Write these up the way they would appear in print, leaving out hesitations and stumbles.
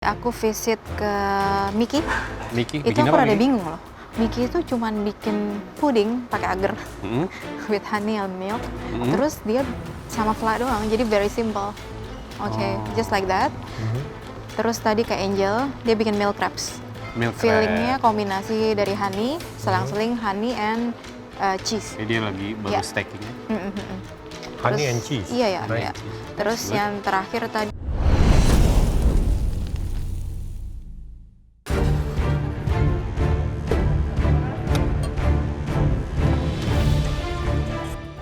Aku visit ke Miki. Miki, Itu bikin aku apa rada Miki? bingung loh. Miki itu cuman bikin puding pakai agar Hmm? with honey and milk. Hmm? Terus dia sama fla doang, jadi very simple. Oke, Oh. just like that. Terus tadi ke Angel, dia bikin milk crepes. Milk Fillingnya crab. kombinasi dari honey, selang-seling honey and cheese. Jadi dia lagi baru Ya. stackingnya. Honey Terus- and cheese. Iya ya. Nice. Iya. Terus Good. yang terakhir tadi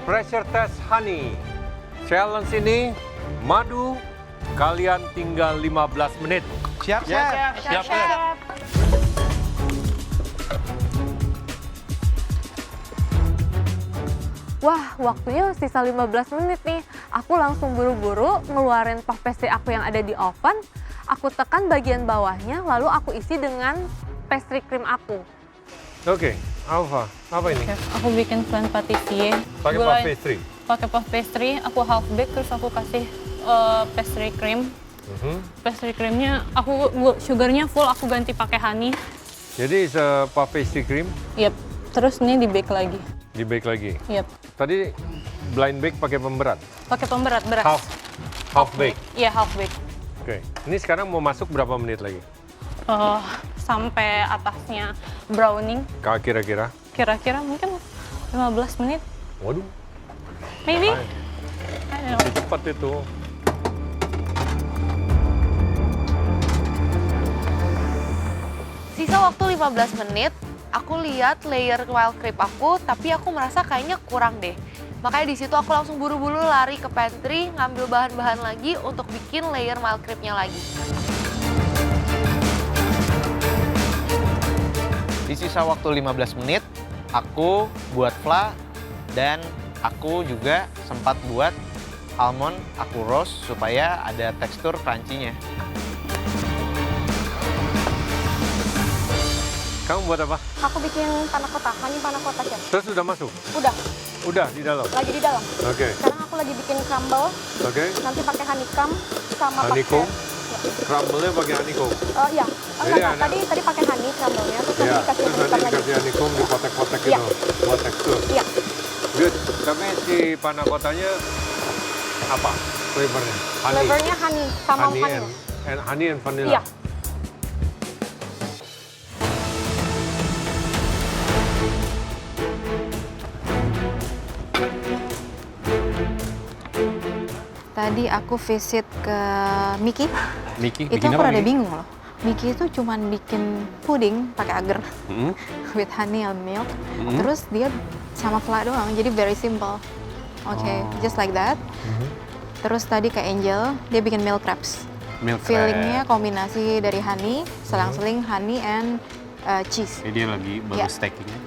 Pressure test honey. Challenge ini madu, kalian tinggal 15 menit. Siap, Chef. Siap, Chef. Wah, waktunya sisa 15 menit nih. Aku langsung buru-buru ngeluarin puff pastry aku yang ada di oven. Aku tekan bagian bawahnya, lalu aku isi dengan pastry cream aku. Oke, Alfa, apa ini? Chef, aku bikin flan patissier. Pakai puff pastry. Pakai puff pastry, aku half bake terus aku kasih pastry cream. Pastry creamnya sugarnya full, aku ganti pakai honey. Jadi puff pastry cream Yep. Terus ini di bake lagi. di bake lagi. Yep. Tadi blind bake pakai pemberat. Pakai pemberat beras. Half bake. Iya, half bake. Oke. Ini sekarang mau masuk berapa menit lagi? Sampai atasnya browning. Kira-kira? Kira-kira mungkin 15 menit. Waduh, Maybe. Hai. I don't know. cepat itu. Sisa waktu 15 menit, aku lihat layer wild crepe aku, tapi aku merasa kayaknya kurang deh. Makanya di situ aku langsung buru-buru lari ke pantry, ngambil bahan-bahan lagi untuk bikin layer wild crepe-nya lagi. Di sisa waktu 15 menit, aku buat fla dan aku juga sempat buat almond aku roast supaya ada tekstur crunchy-nya. Kamu buat apa? Aku bikin panna cotta, honey panna cotta, Chef. Terus sudah masuk? Udah, Udah di dalam? lagi di dalam. Oke. Sekarang aku lagi bikin crumble, Oke. nanti pakai honeycomb sama Honeycomb? pakai... Crumble-nya pakai honeycomb. Iya, Jadi enggak, ada- tadi pakai honey crumble-nya, terus nanti Ya, dikasih terus nanti honeycomb lagi. dikasih honeycomb di potek-potek Iya. itu buat tekstur. Iya, Good. Tapi si panna cottanya apa flavornya? flavornya honey sama honey vanilla. and honey and vanilla. Iya. tadi aku visit ke Miki. Miki, Itu bikin aku apa rada Miki? bingung loh. Miki itu cuman bikin puding pakai agar Hmm? with honey and milk. Hmm? Terus dia sama fla doang, jadi very simple. Oke, Oh. just like that. Terus tadi ke Angel, dia bikin milk crepes. Milk Fillingnya crab. kombinasi dari honey, selang-seling honey and cheese. Jadi dia lagi baru Ya. stackingnya.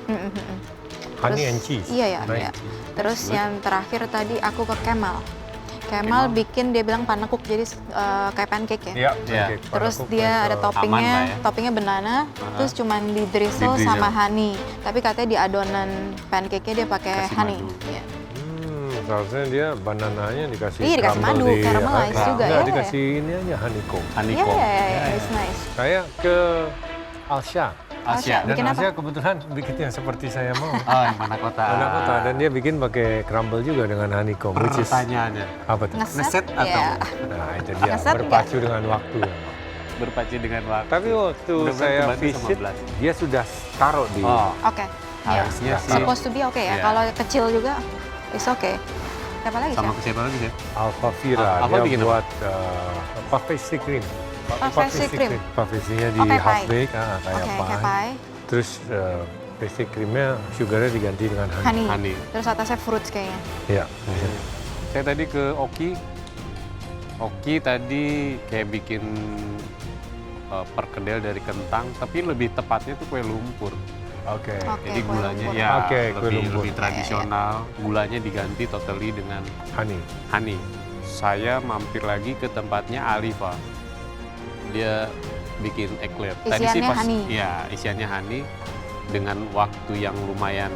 Honey Terus- and cheese. Iya ya, Nice. iya. Terus Good. yang terakhir tadi aku ke Kemal. Kemal bikin dia bilang panekuk, jadi kayak pancake ya. Iya. Iya. pancake. Terus Panekuk dia ada pancake. toppingnya, Aman lah ya. toppingnya banana, terus cuman di drizzle Di drizzle. sama honey. Tapi katanya di adonan pancake-nya dia pakai Kasih honey. madu. Iya. Seharusnya dia banananya dikasih Iya, dikasih crumble madu, caramelize Enggak, juga, ya. dikasih ini aja honeycomb. Iya, Honeycomb. iya, it's nice. Saya ke Alsya. Asia. Dan Bikin apa? Alsya kebetulan bikin yang seperti saya mau. Oh, yang panna cotta. Panna cotta. Dan dia bikin pakai crumble juga dengan honeycomb. Which is Pertanyaannya, apa tuh? Ngeset atau? Iya. Nah itu dia, Ngeset berpacu dengan waktu. berpacu dengan waktu. Tapi waktu Mudah-mudahan saya kebantu sama visit, belas. dia sudah taruh di... Oh, Oke. Iya. harusnya sih. Supposed to be oke ya. Iya. Kalau kecil juga, it's okay. Siapa lagi, Sama Chef? ke siapa lagi sih? Alpha Vira, Alpha dia bikin apa? buat puff pastry cream. Puff pastry cream. Puff pastry-nya di Oh, kayak half pie. bake, kayak Oke, pie. kayak pie. Terus pastry creamnya sugarnya diganti dengan honey. Honey. Honey. Terus atasnya fruits kayaknya. Iya. Saya tadi ke Oki. Oki tadi kayak bikin perkedel dari kentang, tapi lebih tepatnya tuh kue lumpur. Oke. Oke, Jadi kue gulanya lumpur. ya Oke, kue lebih, lumpur. lebih tradisional. Gulanya diganti totally dengan Honey. honey. Saya mampir lagi ke tempatnya Alifa. Dia bikin eclair. Isiannya honey. Ya, isiannya honey dengan waktu yang lumayan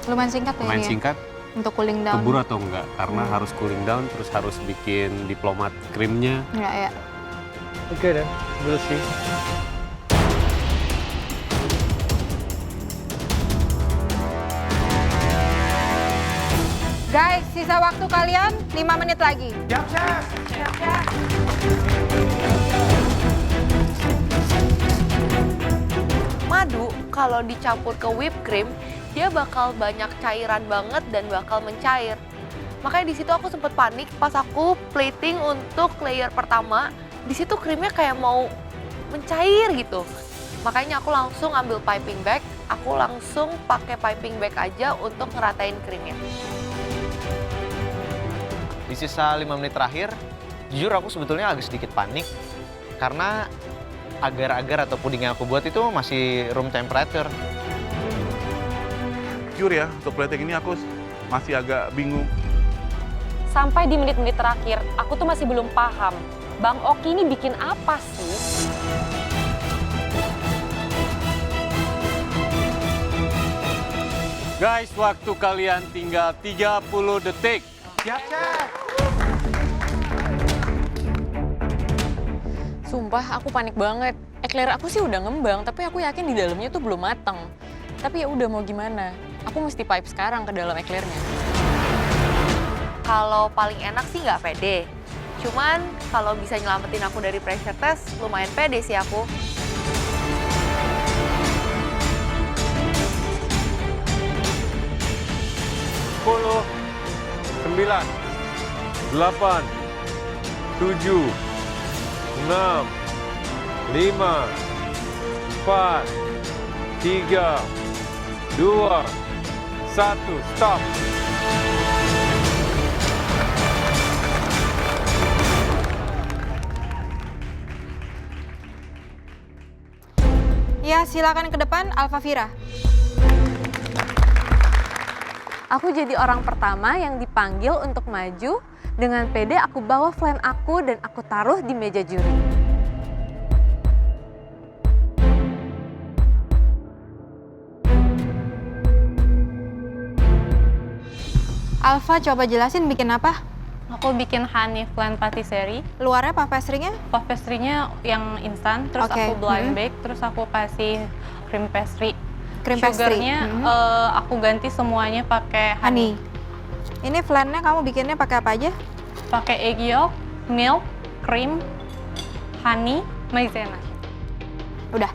Lumayan singkat ya ini ya, singkat. untuk cooling down. Keburu atau enggak? Karena harus cooling down, terus harus bikin diplomat krimnya. Enggak ya. Oke deh. We'll see. Guys, sisa waktu kalian 5 menit lagi. Madu kalau dicampur ke whipped cream, dia bakal banyak cairan banget dan bakal mencair. Makanya di situ aku sempet panik pas aku plating untuk layer pertama. Di situ krimnya kayak mau mencair gitu. Makanya aku langsung ambil piping bag, aku langsung pakai piping bag aja untuk ngeratain krimnya. Di sisa 5 menit terakhir, jujur aku sebetulnya agak sedikit panik karena agar-agar atau puding yang aku buat itu masih room temperature. Jujur ya, untuk plating ini aku masih agak bingung. Sampai di menit-menit terakhir, aku tuh masih belum paham. Bang Oki ini bikin apa sih? Guys, waktu kalian tinggal 30 detik. Sumpah, aku panik banget. Eclair aku sih udah ngembang, tapi aku yakin di dalamnya tuh belum mateng. Tapi ya udah mau gimana? Aku mesti pipe sekarang ke dalam eclairnya. Kalau paling enak sih nggak pede. Cuman kalau bisa nyelamatin aku dari pressure test, lumayan pede sih aku. Sepuluh, 9, 8, 7, 6, 5, 4, 3, 2, 1, stop. Ya, silakan ke depan, Alfavira. Aku jadi orang pertama yang dipanggil untuk maju. Dengan pede aku bawa flan aku dan aku taruh di meja juri. Alfa, coba jelasin bikin apa? Aku bikin honey flan patisserie. Luarnya puff pastry-nya? Puff pastry-nya yang instan, terus Oke, aku blind bake, terus aku kasih cream pastry. Cream pastry. Sugarnya aku ganti semuanya pakai Honey. honey. Ini flannya kamu bikinnya pakai apa aja? Pakai egg yolk, milk, cream, honey, maizena. Udah.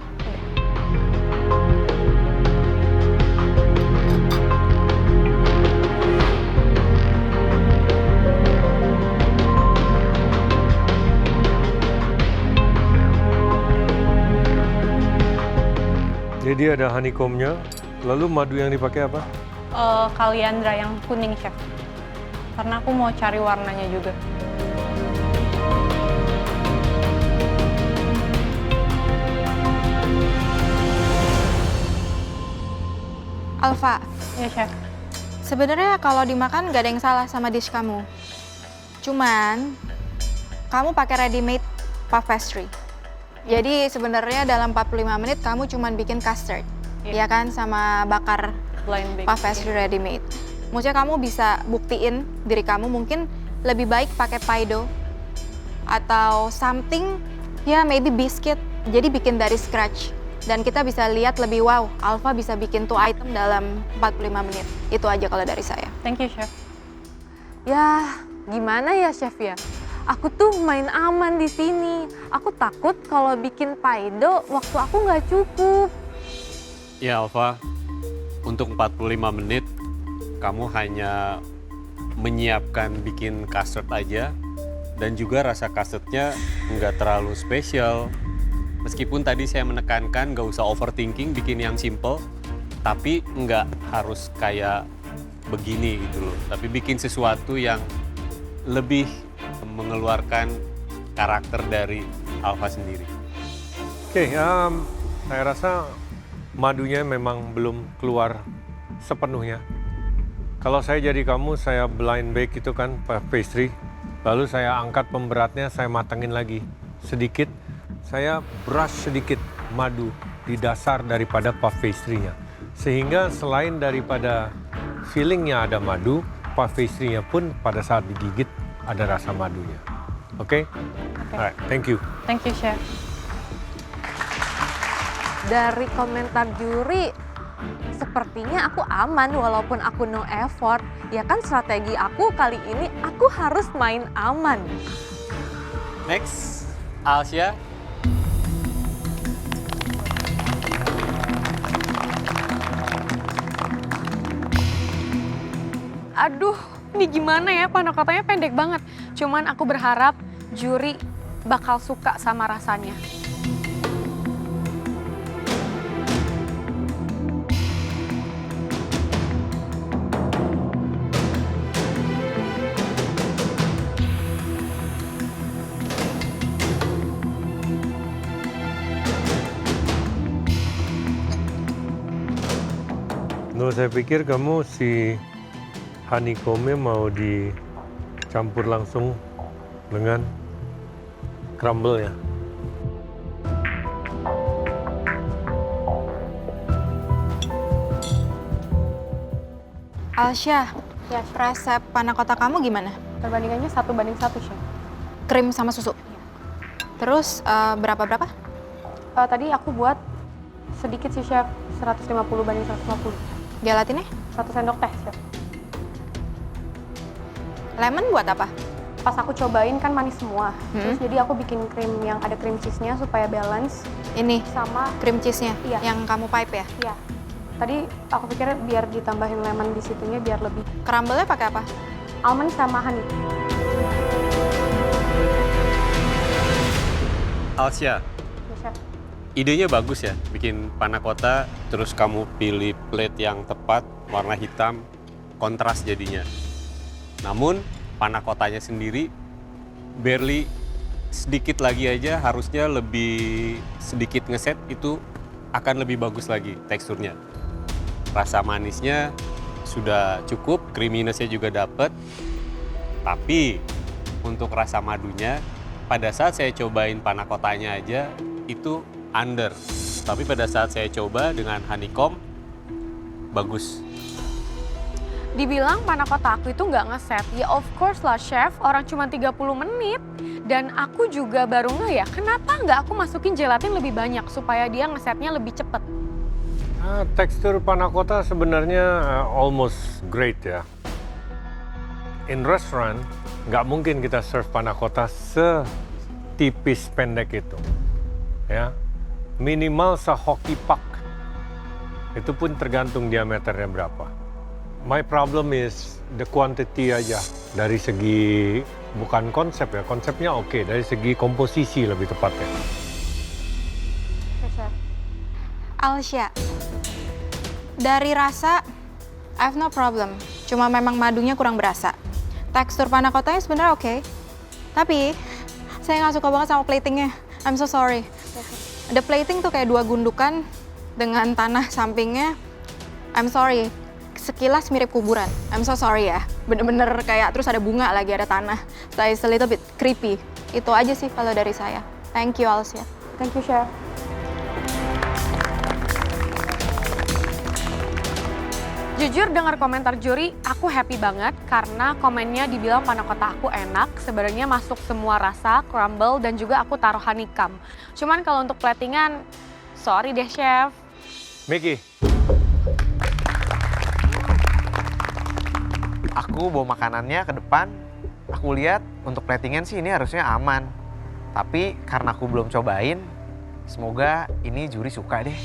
Jadi ada honeycomb-nya, lalu madu yang dipakai apa? Kaliandra yang kuning, chef. Karena aku mau cari warnanya juga. Alfa, Ya, chef. sebenarnya kalau dimakan nggak ada yang salah sama dish kamu. Cuman, kamu pakai ready made puff pastry. Jadi sebenarnya dalam 45 menit kamu cuman bikin custard, ya kan, sama bakar Blind bake. puff pastry ready made. Maksudnya kamu bisa buktiin diri kamu mungkin lebih baik pakai pie dough atau something, ya maybe biscuit. Jadi bikin dari scratch. Dan kita bisa lihat lebih wow, Alfa bisa bikin tuh item dalam 45 menit. Itu aja kalau dari saya. Thank you, chef. Ya, gimana ya chef ya? Aku tuh main aman di sini. Aku takut kalau bikin paido waktu aku nggak cukup. Ya Alfa, untuk 45 menit kamu hanya menyiapkan bikin custard aja dan juga rasa custardnya nggak terlalu spesial. Meskipun tadi saya menekankan nggak usah overthinking, bikin yang simple, tapi nggak harus kayak begini gitu loh. Tapi bikin sesuatu yang lebih mengeluarkan karakter dari Alfa sendiri. Oke, saya rasa madunya memang belum keluar sepenuhnya. Kalau saya jadi kamu, saya blind bake itu kan pastry, lalu saya angkat pemberatnya, saya matangin lagi sedikit, saya brush sedikit madu di dasar daripada puff pastry-nya. Sehingga selain daripada fillingnya ada madu, puff pastry-nya pun pada saat digigit ada rasa madunya. Oke? Alright, thank you. Thank you, chef. Dari komentar juri, sepertinya aku aman walaupun aku no effort. Ya kan strategi aku kali ini, aku harus main aman. Next, Alsya. Aduh, ini gimana ya, panakotanya pendek banget. Cuman aku berharap juri bakal suka sama rasanya. No, saya pikir kamu si honeycomb-nya mau dicampur langsung dengan crumble-nya. Alsya, Ya, resep panna cotta kamu gimana? perbandingannya 1:1, Chef. Krim sama susu? Terus berapa-berapa? Tadi aku buat sedikit sih, Chef. 150/150. Gelatinnya? 1 sendok teh, Chef. Lemon buat apa? Pas aku cobain kan manis semua. Hmm. Terus jadi aku bikin krim yang ada cream cheese-nya supaya balance Ini, sama cream cheese-nya Iya. yang kamu pipe ya? ya. Tadi aku pikir biar ditambahin lemon di situnya biar lebih Crumble-nya pakai apa? almond sama honey. Alsya, Ya, Chef. idenya bagus ya, bikin panna cotta, terus kamu pilih plate yang tepat, warna hitam, kontras jadinya. Namun, panna cottanya sendiri, barely sedikit lagi aja, harusnya lebih sedikit ngeset, itu akan lebih bagus lagi teksturnya. Rasa manisnya sudah cukup, creaminess-nya juga dapet, tapi untuk rasa madunya, pada saat saya cobain panna cottanya aja, itu under. Tapi pada saat saya coba dengan honeycomb, bagus. Dibilang panna cotta aku itu nggak ngeset. Ya of course lah, Chef. Orang cuma 30 menit. Dan aku juga baru ngeh ya, kenapa nggak aku masukin gelatin lebih banyak supaya dia ngesetnya lebih cepet. Tekstur panna cotta sebenarnya almost great ya. In restaurant, nggak mungkin kita serve panna cotta setipis pendek itu. Ya, minimal se-hockey puck. Itu pun tergantung diameternya berapa. My problem is the quantity aja. Dari segi, bukan konsep ya, konsepnya oke. Dari segi komposisi lebih tepatnya. Ya, Chef. Alsya, dari rasa, I have no problem. Cuma memang madunya kurang berasa. Tekstur panna cottanya sebenarnya oke. Tapi, saya nggak suka banget sama platingnya. I'm so sorry. The plating tuh kayak 2 gundukan dengan tanah sampingnya. I'm sorry. Sekilas mirip kuburan. I'm so sorry ya. Bener-bener kayak terus ada bunga lagi, ada tanah. So it's a little bit creepy. Itu aja sih kalau dari saya. Thank you, Alsya. Thank you, Chef. Jujur dengar komentar juri, aku happy banget karena komennya dibilang panna cotta aku enak. Sebenarnya masuk semua rasa, crumble, dan juga aku taruh honeycomb. Cuman kalau untuk platingan, sorry deh, Chef. Mickey, Aku bawa makanannya ke depan, aku lihat untuk platingan sih ini harusnya aman. Tapi karena aku belum cobain, semoga ini juri suka deh.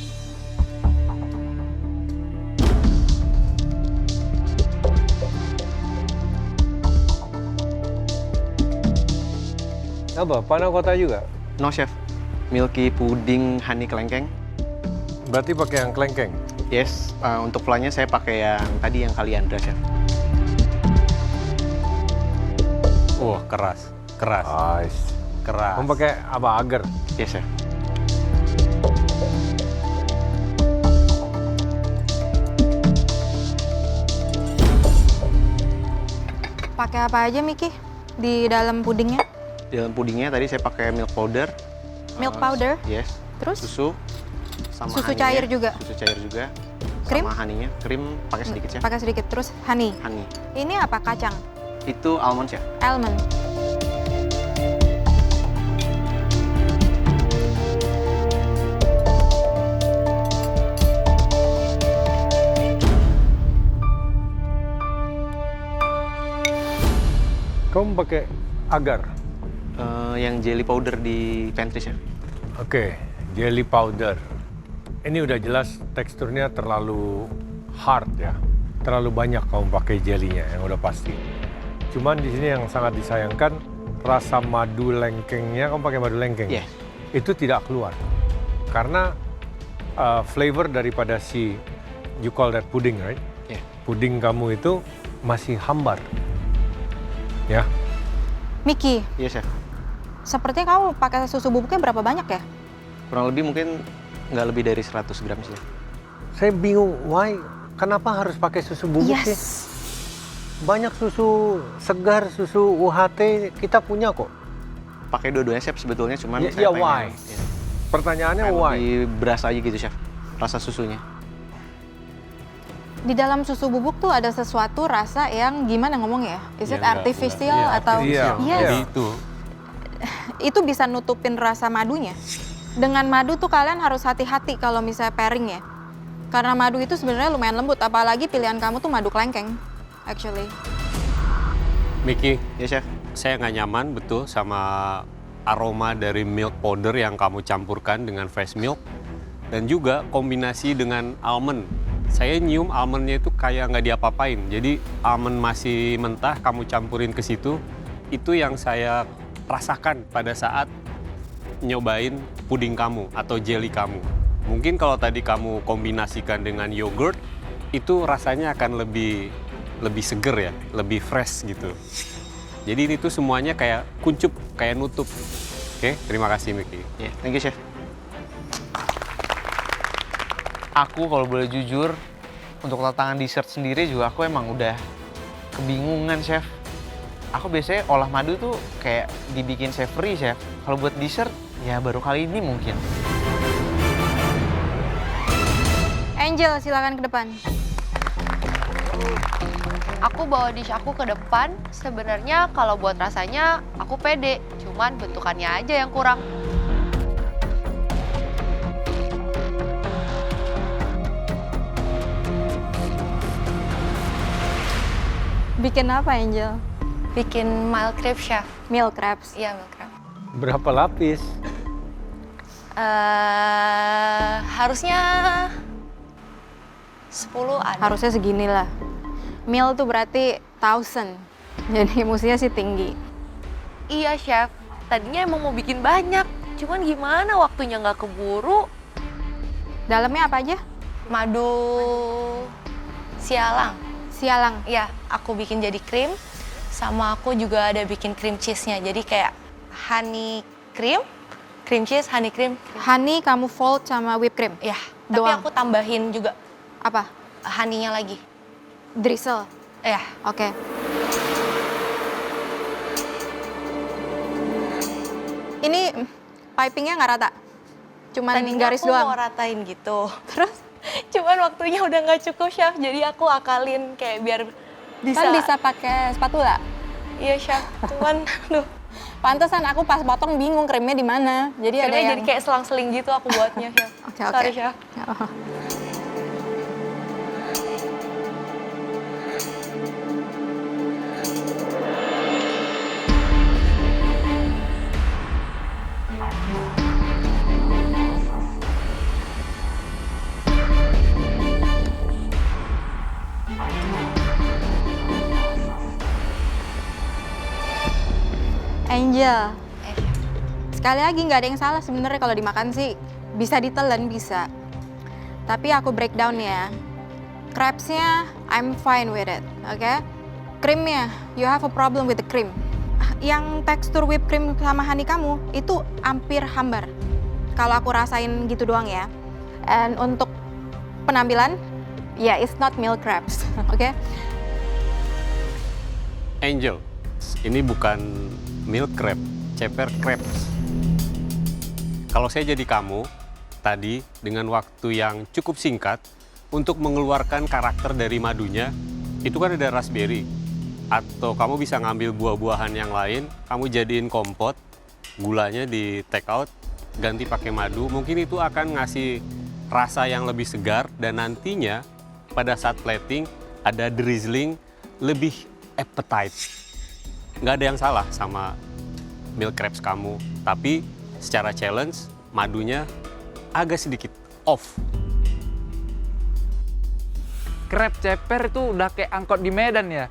apa? Panna cotta juga? No, Chef. Milky pudding honey kelengkeng. Berarti pakai yang kelengkeng? Yes, untuk flanya saya pakai yang tadi yang Kaliandra, Chef. Wah, keras. Keras. Nice. Keras. Kamu pakai apa? Agar? Yes, Chef. Pakai apa aja, Miki? Di dalam pudingnya? Di dalam pudingnya tadi saya pakai milk powder. Milk powder? Yes. Terus? Susu. Sama Susu honey-nya. cair juga? Susu cair juga. Krim? Sama honey-nya. Krim pakai sedikit, Chef. Pakai sedikit. Terus honey. Honey. Ini apa? Kacang? Itu almond, Chef. Almond. kamu pakai agar? Yang jelly powder di pantry, Chef. Oke, jelly powder. Ini udah jelas teksturnya terlalu hard ya. Terlalu banyak kamu pakai jelinya, yang udah pasti. Cuman di sini yang sangat disayangkan, rasa madu lengkengnya, kamu pakai madu lengkeng? Yes. Itu tidak keluar. Karena flavor daripada si, you call that pudding, right? Yeah. Puding kamu itu masih hambar. Ya. Miki, Iya, Chef. sepertinya kamu pakai susu bubuknya berapa banyak ya? Kurang lebih mungkin nggak lebih dari 100 gram sih. Saya bingung, why? Kenapa harus pakai susu bubuk sih? Banyak susu segar, susu UHT kita punya kok. Pakai dua-duanya, Chef, sebetulnya, cuman Ya, saya ya, why? ya, Pertanyaannya pengen why? lebih berasa aja gitu, Chef, rasa susunya. Di dalam susu bubuk tuh ada sesuatu rasa yang gimana ngomongnya? Is it Ya, artificial iya, atau? artificial. Yes. Jadi itu Itu bisa nutupin rasa madunya. Dengan madu tuh kalian harus hati-hati kalau misalnya pairing ya. Karena madu itu sebenarnya lumayan lembut, apalagi pilihan kamu tuh madu klengkeng, actually. Miki, Ya, Chef. saya nggak nyaman betul sama aroma dari milk powder yang kamu campurkan dengan fresh milk. Dan juga kombinasi dengan almond. Saya nyium almondnya itu kayak nggak diapa-apain. Jadi almond masih mentah, kamu campurin ke situ. Itu yang saya rasakan pada saat nyobain puding kamu atau jelly kamu. Mungkin kalau tadi kamu kombinasikan dengan yogurt, itu rasanya akan lebih seger ya, lebih fresh gitu. Jadi ini tuh semuanya kayak kuncup, kayak nutup. Oke, terima kasih Miki. Ya, thank you, Chef. Aku kalau boleh jujur, untuk tantangan dessert sendiri juga aku emang udah kebingungan, Chef. Aku biasanya olah madu tuh kayak dibikin savory, Chef. Kalau buat dessert, ya baru kali ini mungkin. Angel, silakan ke depan. Aku bawa dish aku ke depan, sebenarnya kalau buat rasanya aku pede, cuman bentukannya aja yang kurang. Bikin apa, Angel? Bikin mild crepe, Chef. Milk crepes. Iya, mild crepe. Berapa lapis? Harusnya 10 ada. Harusnya segini lah. Mil tuh berarti 1000. Jadi mestinya sih tinggi. Iya, Chef. Tadinya emang mau bikin banyak, cuman gimana waktunya nggak keburu. Dalamnya apa aja? Madu sialang. Sialang. Iya, aku bikin jadi krim. Sama aku juga ada bikin cream cheese-nya. Jadi kayak honey cream cheese, honey cream. Honey kamu fold sama whipped cream. Ya, tapi Doang. aku tambahin juga Apa? honey-nya lagi. Drizzle. Ya, Oke. Ini pipingnya nggak rata? Cuman tadinya garis aku doang? mau ratain gitu. Terus? Cuman waktunya udah nggak cukup, Chef. Jadi aku akalin kayak biar bisa. Kan bisa pakai spatula. Iya, Chef. Cuman, aduh. Pantesan aku pas potong bingung krimnya di mana. Jadi ada Krimnya yang... jadi kayak selang-seling gitu aku buatnya, Chef. Oke. Sorry, Chef. Angel, sekali lagi nggak ada yang salah sebenarnya kalau dimakan sih. Bisa ditelan, bisa. Tapi aku breakdown ya. Crepes-nya, I'm fine with it, oke? Krimnya, you have a problem with the cream. Yang tekstur whipped cream sama honey kamu, itu hampir hambar. Kalau aku rasain gitu doang ya. And untuk penampilan, ya it's not milk crepes, oke? Angel, ini bukan milk crepe, ceper crepes. Kalau saya jadi kamu, tadi dengan waktu yang cukup singkat untuk mengeluarkan karakter dari madunya, itu kan ada raspberry. Atau kamu bisa ngambil buah-buahan yang lain, kamu jadiin kompot, gulanya di take out, ganti pakai madu. Mungkin itu akan ngasih rasa yang lebih segar dan nantinya pada saat plating ada drizzling lebih appetite. nggak ada yang salah sama milk crepes kamu, tapi secara challenge madunya agak sedikit off. Krep ceper itu udah kayak angkot di Medan ya.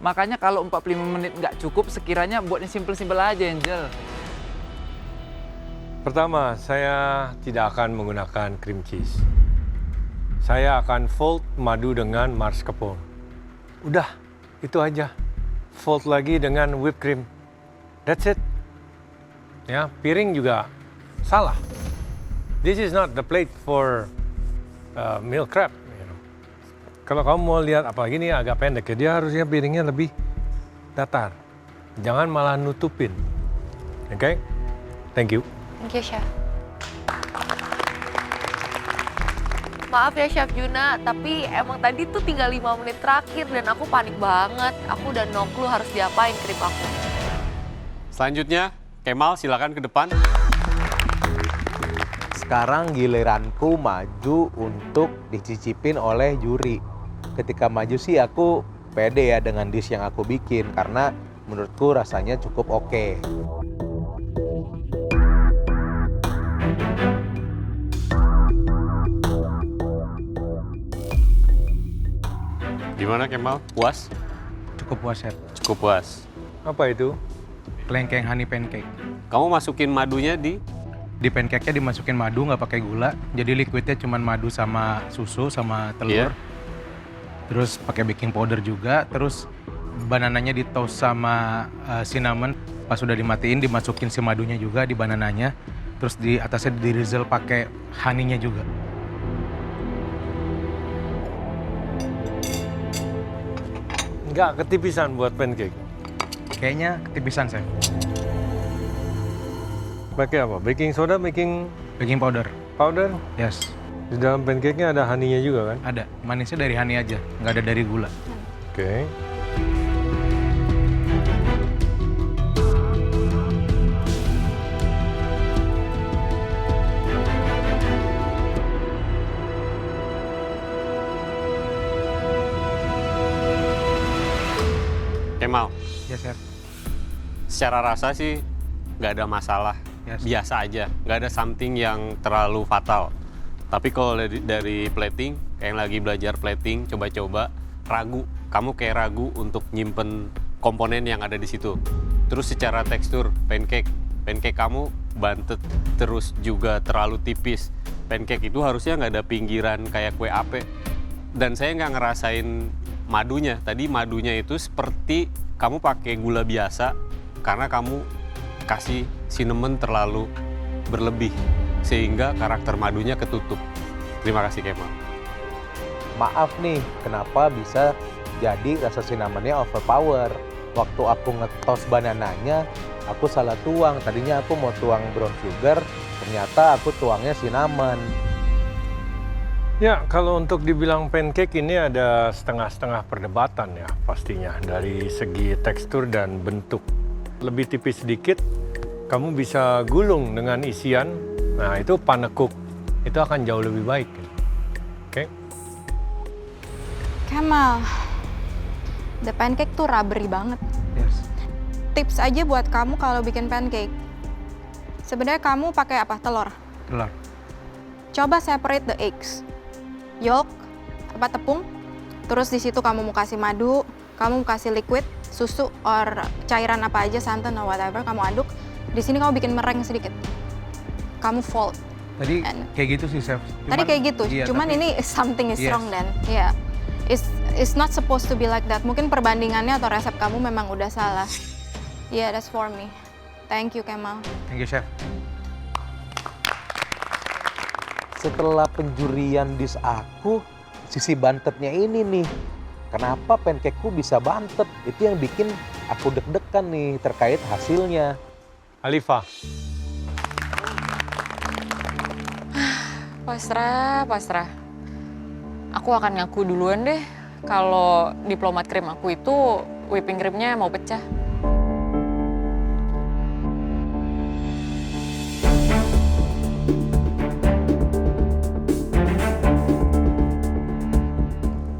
Makanya kalau 45 menit nggak cukup, sekiranya buatnya simpel-simpel aja, Angel. Pertama, saya tidak akan menggunakan cream cheese. Saya akan fold madu dengan mascarpone. Udah, itu aja. Fold lagi dengan whipped cream. That's it. Ya, piring juga salah. This is not the plate for milk crab. You know. Kalau kamu mau lihat apalagi ini agak pendek ya, dia harusnya piringnya lebih datar. Jangan malah nutupin. Oke? Thank you. Thank you, Chef. Maaf ya Chef Juna, tapi emang tadi tuh tinggal 5 menit terakhir dan aku panik banget. Aku udah no clue harus diapain krip aku. Selanjutnya, Kemal silakan ke depan. Sekarang giliranku maju untuk dicicipin oleh juri. Ketika maju sih aku pede ya dengan dish yang aku bikin karena menurutku rasanya cukup oke. Gimana Kemal? Puas? Cukup puas, Chef. Cukup puas. Apa itu? Kelengkeng honey pancake. Kamu masukin madunya di Di pancake-nya dimasukin madu, nggak pakai gula. Jadi liquidnya cuma madu sama susu sama telur. Iya. Terus pakai baking powder juga. Terus banananya di toast sama cinnamon. Pas sudah dimatiin, dimasukin si madunya juga di banananya. Terus di atasnya di drizzle pakai honey-nya juga. Nggak ketipisan buat pancake. Kayaknya ketipisan, Chef. Pakai apa? Baking soda, baking Baking powder. powder? Yes. Di dalam pancake-nya ada honey-nya juga kan? Ada. Manisnya dari honey aja, nggak ada dari gula. Oke. Kemal. Yes, Chef. Secara rasa sih nggak ada masalah. Yes. Biasa aja, nggak ada something yang terlalu fatal. Tapi kalau dari plating, kayak yang lagi belajar plating, coba-coba ragu. Kamu kayak ragu untuk nyimpen komponen yang ada di situ. Terus secara tekstur pancake kamu bantet, terus juga terlalu tipis. Pancake itu harusnya nggak ada pinggiran kayak kue ape. Dan saya nggak ngerasain madunya. Tadi madunya itu seperti kamu pakai gula biasa karena kamu kasih cinnamon terlalu berlebih sehingga karakter madunya ketutup. Terima kasih Kemal. Maaf nih, kenapa bisa jadi rasa cinnamonnya overpower. Waktu aku ngetos banananya, aku salah tuang. Tadinya aku mau tuang brown sugar, ternyata aku tuangnya cinnamon. Ya, kalau untuk dibilang pancake ini ada setengah-setengah perdebatan ya pastinya dari segi tekstur dan bentuk. Lebih tipis sedikit, kamu bisa gulung dengan isian, nah itu panekuk, itu akan jauh lebih baik. Oke? Kemal, the pancake tuh rubbery banget. Yes. Tips aja buat kamu kalau bikin pancake. Sebenarnya kamu pakai apa? Telur. Telur. Coba separate the eggs. Yolk, tepung. Terus di situ kamu mau kasih madu, kamu mau kasih liquid, susu or cairan apa aja, santan or whatever, kamu aduk. Di sini kamu bikin mereng sedikit. Kamu fold. Tadi And- kayak gitu sih, Chef. Tadi kayak gitu, iya, cuman tapi- ini something is Yes. wrong then. Yeah. It's not supposed to be like that. Mungkin perbandingannya atau resep kamu memang udah salah. Yeah, that's for me. Thank you, Kemal. Thank you, Chef. Setelah penjurian dish aku, sisi bantetnya ini nih. Kenapa pancakeku bisa bantet? Itu yang bikin aku deg-degan nih terkait hasilnya. Alifa, Pasrah. Aku akan ngaku duluan deh kalau diplomat krim aku itu whipping creamnya mau pecah.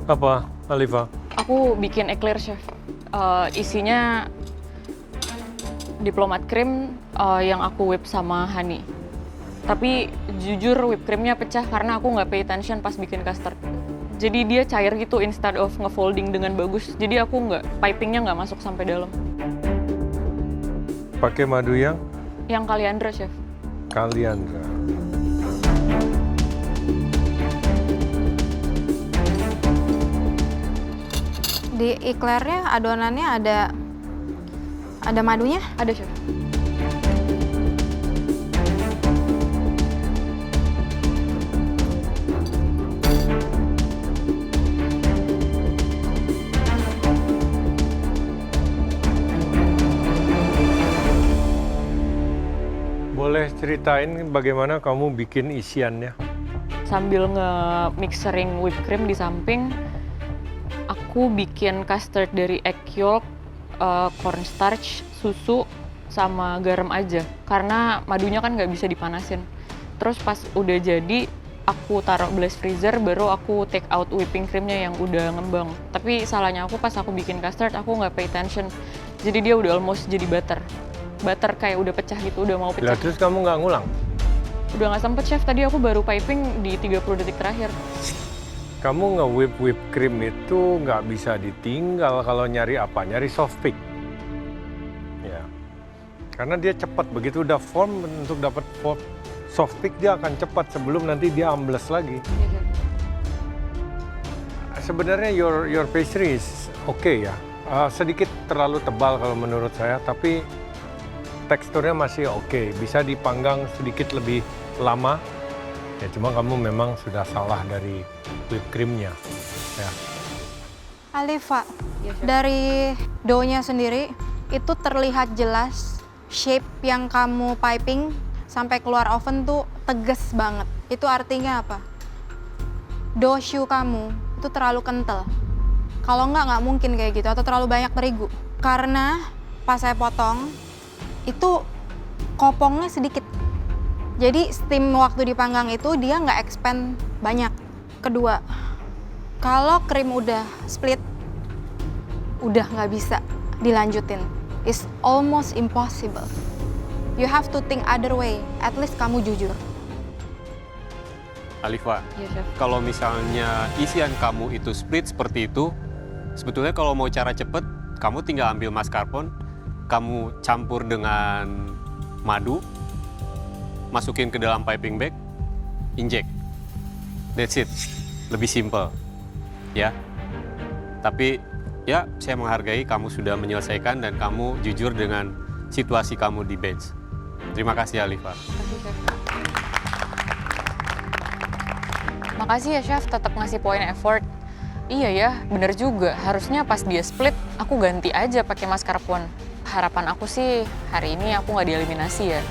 apa Alifa? Aku bikin eclair, Chef. Isinya diplomat cream yang aku whip sama honey. Tapi jujur whipped creamnya pecah karena aku nggak pay attention pas bikin custard. Jadi dia cair gitu instead of ngefolding dengan bagus. Jadi aku pipingnya nggak masuk sampai dalam. Pakai madu yang? Yang Kaliandra, Chef. Kaliandra. Di eclairnya adonannya ada madunya? Ada, Chef. Boleh ceritain bagaimana kamu bikin isiannya? Sambil nge-mixering whipped cream di samping, aku bikin custard dari egg yolk, cornstarch, susu, sama garam aja. Karena madunya kan nggak bisa dipanasin. Terus pas udah jadi, aku taruh blast freezer, baru aku take out whipping creamnya yang udah ngembang. Tapi salahnya aku pas aku bikin custard, aku nggak pay attention. Jadi dia udah almost jadi butter. Butter kayak udah pecah gitu, udah mau pecah. Lah, terus kamu nggak ngulang? Udah nggak sempet, Chef. Tadi aku baru piping di 30 detik terakhir. Kamu whip cream itu nggak bisa ditinggal kalau nyari apa? Nyari soft pick. Ya. Karena dia cepat, begitu udah form untuk dapat soft pick dia akan cepat sebelum nanti dia ambles lagi. Sebenarnya your pastry is okay ya. Sedikit terlalu tebal kalau menurut saya, tapi teksturnya masih oke. Bisa dipanggang sedikit lebih lama. Ya cuma kamu memang sudah salah dari whipped creamnya. Ya. Alifa, dari dough-nya sendiri itu terlihat jelas shape yang kamu piping sampai keluar oven tuh tegas banget. Itu artinya apa? Dough shoe kamu itu terlalu kental. Kalau nggak mungkin kayak gitu, atau terlalu banyak terigu. Karena pas saya potong, itu kopongnya sedikit. Jadi steam waktu dipanggang itu dia nggak expand banyak. Kedua, kalau krim udah split, udah nggak bisa dilanjutin. It's almost impossible. You have to think other way. At least kamu jujur. Alifa, Iya, Chef. kalau misalnya isian kamu itu split seperti itu, sebetulnya kalau mau cara cepet, kamu tinggal ambil mascarpone, kamu campur dengan madu, masukin ke dalam piping bag, inject. That's it. Lebih simple. Ya. Tapi ya saya menghargai kamu sudah menyelesaikan dan kamu jujur dengan situasi kamu di bench. Terima kasih Alifa. Makasih, Chef. Makasih ya, Chef, tetap ngasih poin effort. Iya ya, bener juga. Harusnya pas dia split, aku ganti aja pakai mascarpone. Harapan aku sih hari ini aku nggak dieliminasi ya.